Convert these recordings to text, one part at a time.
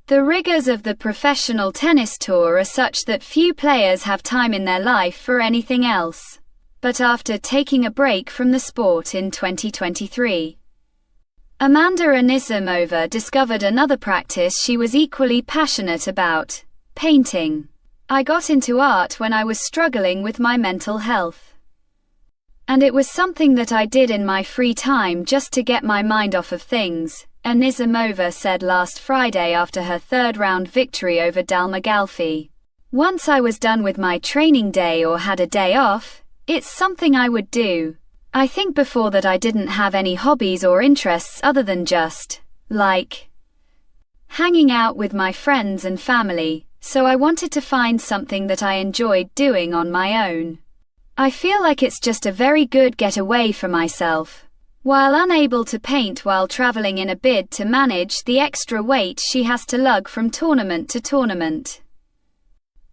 The rigors of the professional tennis tour are such that few players have time in their life for anything else. But after taking a break from the sport in 2023, Amanda Anisimova discovered another practice she was equally passionate about: painting. I got into art when I was struggling with my mental health. And it was something that I did in my free time just to get my mind off of things, Anisimova said last Friday after her third-round victory over Dalma Galfi. Once I was done with my training day or had a day off, it's something I would do. I think before that I didn't have any hobbies or interests other than just, like, hanging out with my friends and family, so I wanted to find something that I enjoyed doing on my own. I feel like it's just a very good getaway for myself. While unable to paint while traveling in a bid to manage the extra weight she has to lug from tournament to tournament,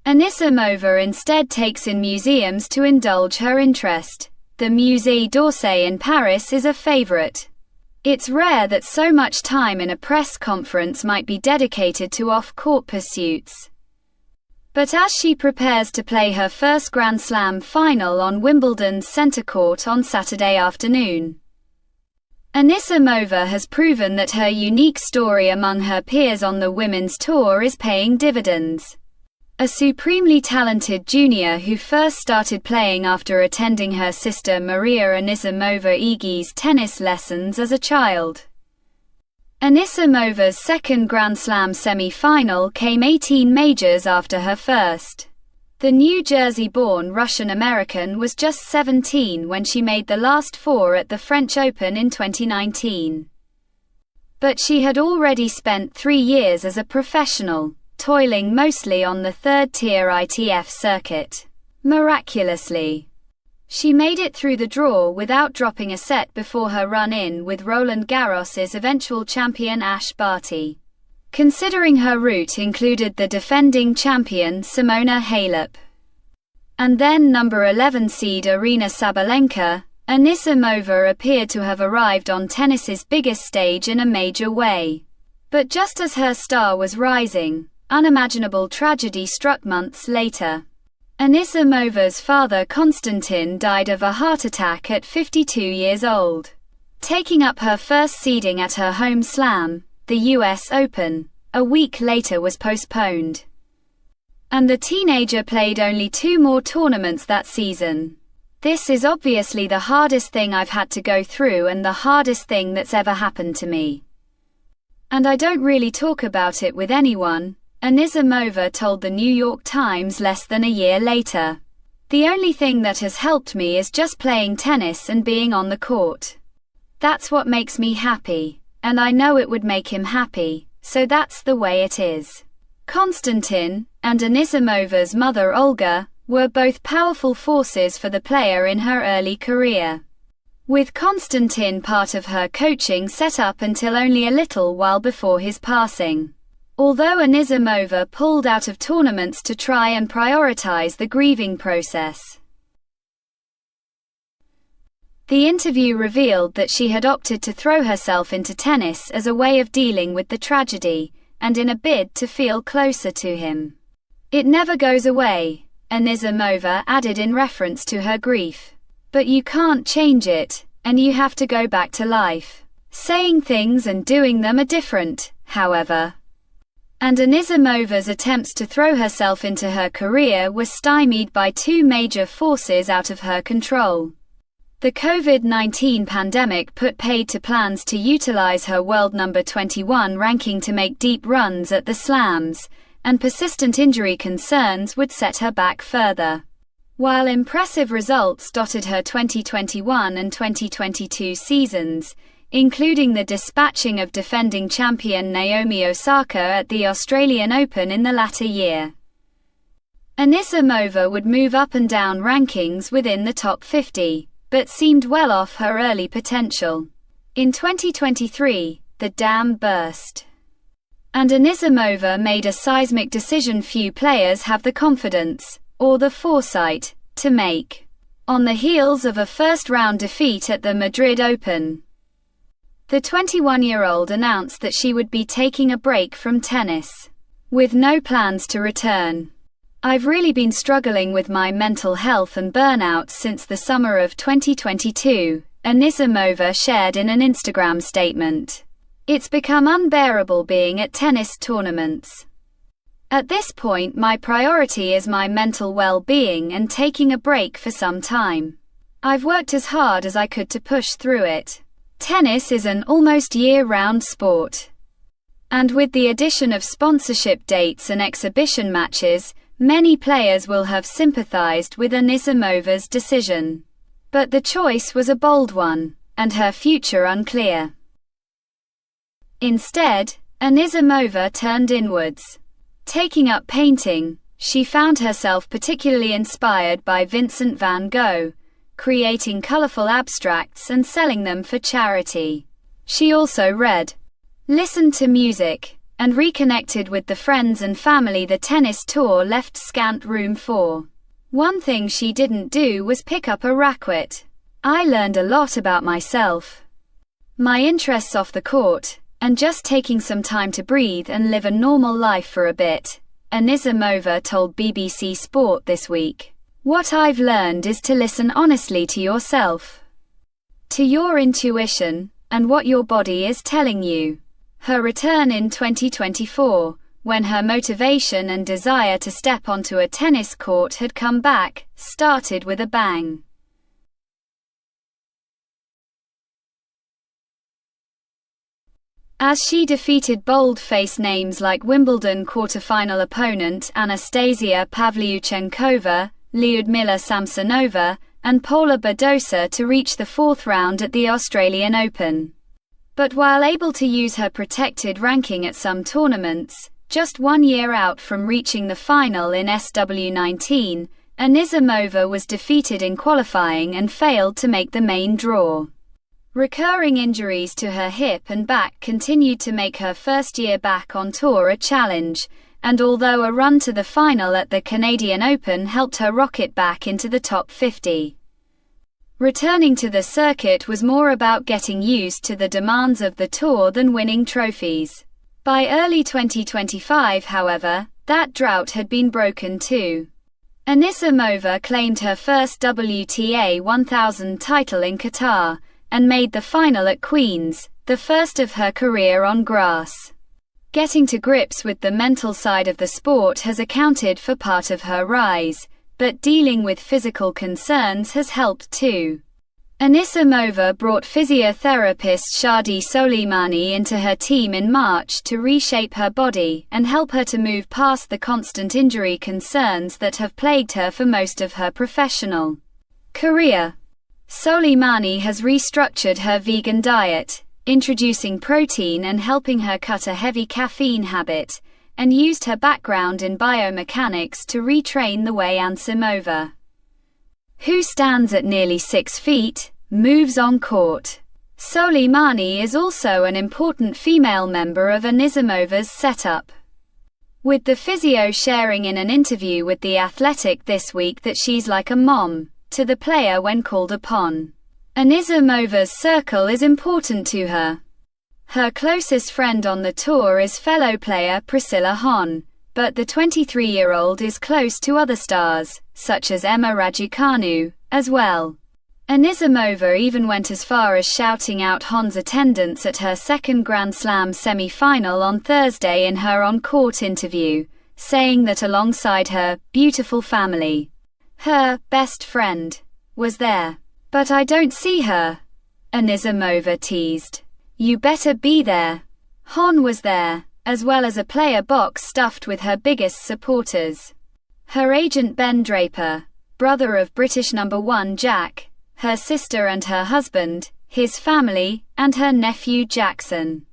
Anisimova instead takes in museums to indulge her interest. The Musée d'Orsay in Paris is a favorite. It's rare that so much time in a press conference might be dedicated to off-court pursuits. But as she prepares to play her first Grand Slam final on Wimbledon's centre court on Saturday afternoon, Anisimova has proven that her unique story among her peers on the women's tour is paying dividends. A supremely talented junior who first started playing after attending her sister Maria Anisimova-Igi's tennis lessons as a child. Anisimova's second Grand Slam semi-final came 18 majors after her first. The New Jersey-born Russian-American was just 17 when she made the last four at the French Open in 2019. But she had already spent 3 years as a professional, toiling mostly on the third-tier ITF circuit. Miraculously, she made it through the draw without dropping a set before her run-in with Roland Garros's eventual champion Ash Barty. Considering her route included the defending champion Simona Halep and then number 11 seed Aryna Sabalenka, Anisimova appeared to have arrived on tennis's biggest stage in a major way. But just as her star was rising, unimaginable tragedy struck months later. Anisimova's father Konstantin died of a heart attack at 52 years old. Taking up her first seeding at her home slam, the US Open, a week later was postponed. And the teenager played only 2 more tournaments that season. This is obviously the hardest thing I've had to go through and the hardest thing that's ever happened to me. And I don't really talk about it with anyone, Anisimova told the New York Times less than a year later. The only thing that has helped me is just playing tennis and being on the court. That's what makes me happy, and I know it would make him happy, so that's the way it is. Konstantin, and Anisimova's mother Olga, were both powerful forces for the player in her early career, with Konstantin part of her coaching set up until only a little while before his passing. Although Anisimova pulled out of tournaments to try and prioritize the grieving process. The interview revealed that she had opted to throw herself into tennis as a way of dealing with the tragedy, and in a bid to feel closer to him. "It never goes away," Anisimova added in reference to her grief. "But you can't change it, and you have to go back to life. Saying things and doing them are different, however." And Anisimova's attempts to throw herself into her career were stymied by 2 major forces out of her control. The COVID-19 pandemic put paid to plans to utilize her world number 21 ranking to make deep runs at the slams, and persistent injury concerns would set her back further. While impressive results dotted her 2021 and 2022 seasons, including the dispatching of defending champion Naomi Osaka at the Australian Open in the latter year, Anisimova would move up and down rankings within the top 50, but seemed well off her early potential. In 2023, the dam burst, and Anisimova made a seismic decision few players have the confidence, or the foresight, to make. On the heels of a first-round defeat at the Madrid Open, The 21-year-old announced that she would be taking a break from tennis, with no plans to return. "I've really been struggling with my mental health and burnout since the summer of 2022, Anisimova shared in an Instagram statement. "It's become unbearable being at tennis tournaments. At this point, my priority is my mental well-being and taking a break for some time. I've worked as hard as I could to push through it. Tennis is an almost year-round sport. And with the addition of sponsorship dates and exhibition matches, many players will have sympathized with Anisimova's decision. But the choice was a bold one, and her future unclear." Instead, Anisimova turned inwards. Taking up painting, she found herself particularly inspired by Vincent van Gogh, creating colorful abstracts and selling them for charity. She also read, listened to music, and reconnected with the friends and family the tennis tour left scant room for. "One thing she didn't do was pick up a racket. I learned a lot about myself, my interests off the court, and just taking some time to breathe and live a normal life for a bit," Anisimova told BBC Sport this week. "What I've learned is to listen honestly to yourself, to your intuition, and what your body is telling you." Her return in 2024, when her motivation and desire to step onto a tennis court had come back, started with a bang. As she defeated bold-face names like Wimbledon quarter-final opponent Anastasia Pavlyuchenkova, Lyudmila Samsonova, and Paula Badosa to reach the fourth round at the Australian Open. But while able to use her protected ranking at some tournaments, just 1 year out from reaching the final in SW19, Anisimova was defeated in qualifying and failed to make the main draw. Recurring injuries to her hip and back continued to make her first year back on tour a challenge, and although a run to the final at the Canadian Open helped her rocket back into the top 50. Returning to the circuit was more about getting used to the demands of the tour than winning trophies. By early 2025, however, that drought had been broken too. Anisimova claimed her first WTA 1000 title in Qatar, and made the final at Queen's, the first of her career on grass. Getting to grips with the mental side of the sport has accounted for part of her rise, but dealing with physical concerns has helped too. Anisimova brought physiotherapist Shadi Soleimani into her team in March to reshape her body and help her to move past the constant injury concerns that have plagued her for most of her professional career. Soleimani has restructured her vegan diet, introducing protein and helping her cut a heavy caffeine habit, and used her background in biomechanics to retrain the way Anisimova, who stands at nearly 6 feet, moves on court. Soleimani is also an important female member of Anisimova's setup, with the physio sharing in an interview with The Athletic this week that she's like a mom to the player when called upon. Anisimova's circle is important to her. Her closest friend on the tour is fellow player Priscilla Hon, but the 23-year-old is close to other stars, such as Emma Raducanu, as well. Anisimova even went as far as shouting out Hon's attendance at her second Grand Slam semi-final on Thursday in her on-court interview, saying that alongside her beautiful family, her best friend was there. "But I don't see her," Anisimova teased. "You better be there." Hon was there, as well as a player box stuffed with her biggest supporters. Her agent Ben Draper, brother of British number 1 Jack, her sister and her husband, his family, and her nephew Jackson,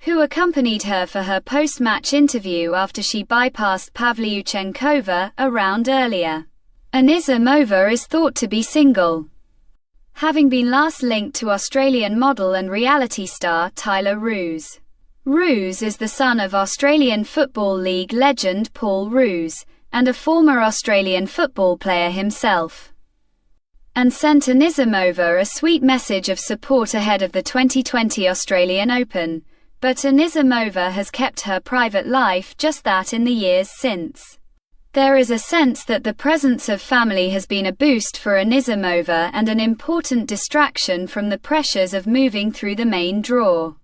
who accompanied her for her post-match interview after she bypassed Pavlyuchenkova a round earlier. Anisimova is thought to be single, having been last linked to Australian model and reality star Tyler Roos. Roos is the son of Australian Football League legend Paul Roos, and a former Australian football player himself. and sent Anisimova a sweet message of support ahead of the 2020 Australian Open, but Anisimova has kept her private life just that in the years since. There is a sense that the presence of family has been a boost for Anisimova and an important distraction from the pressures of moving through the main draw.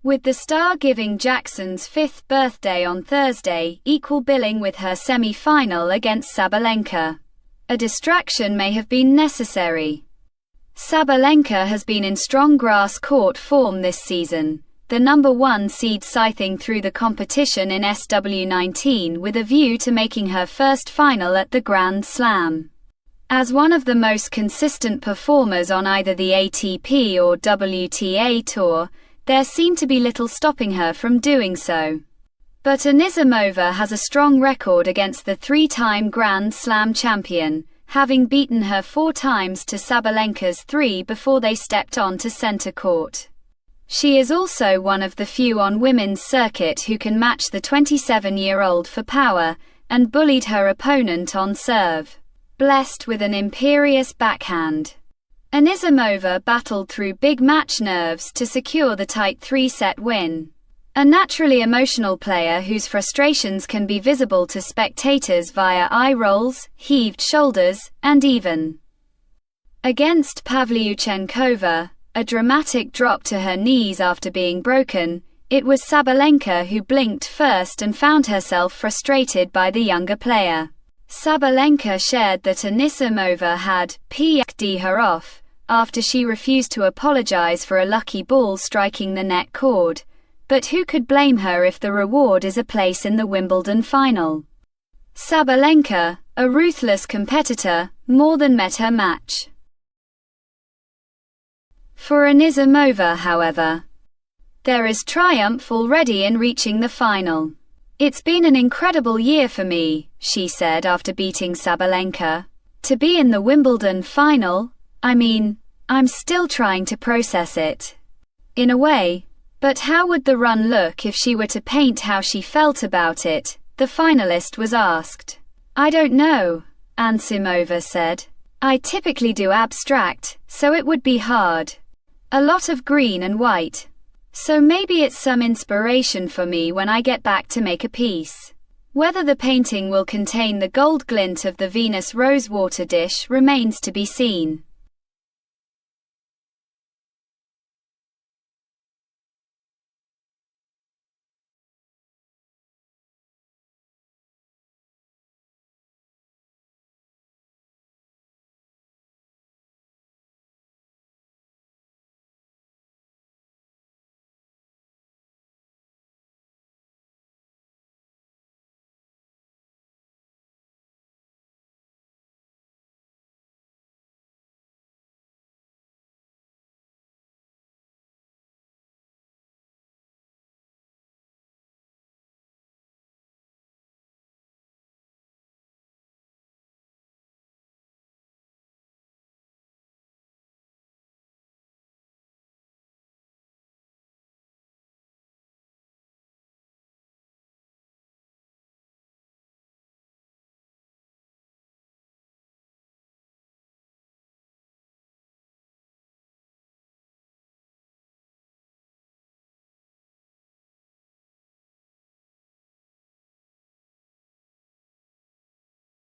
With the star giving Jackson's 5th birthday on Thursday equal billing with her semi-final against Sabalenka, a distraction may have been necessary. Sabalenka has been in strong grass court form this season, the number 1 seed scything through the competition in SW19 with a view to making her first final at the Grand Slam. As one of the most consistent performers on either the ATP or WTA tour, there seemed to be little stopping her from doing so. But Anisimova has a strong record against the 3-time Grand Slam champion, having beaten her 4 times to Sabalenka's 3 before they stepped onto centre court. She is also one of the few on women's circuit who can match the 27-year-old for power, and bullied her opponent on serve, blessed with an imperious backhand. Anisimova battled through big match nerves to secure the tight 3-set win. A naturally emotional player whose frustrations can be visible to spectators via eye rolls, heaved shoulders, and even against Pavlyuchenkova, a dramatic drop to her knees after being broken, it was Sabalenka who blinked first and found herself frustrated by the younger player. Sabalenka shared that Anisimova had p'd her off after she refused to apologize for a lucky ball striking the net cord, but who could blame her if the reward is a place in the Wimbledon final? Sabalenka, a ruthless competitor, more than met her match. For Anisimova, however, there is triumph already in reaching the final. "It's been an incredible year for me," she said after beating Sabalenka. "To be in the Wimbledon final, I'm still trying to process it. In a way. But how would the run look if she were to paint how she felt about it?" the finalist was asked. "I don't know," Anisimova said. "I typically do abstract, so it would be hard. A lot of green and white. So maybe it's some inspiration for me when I get back to make a piece. Whether the painting will contain the gold glint of the Venus rosewater dish remains to be seen."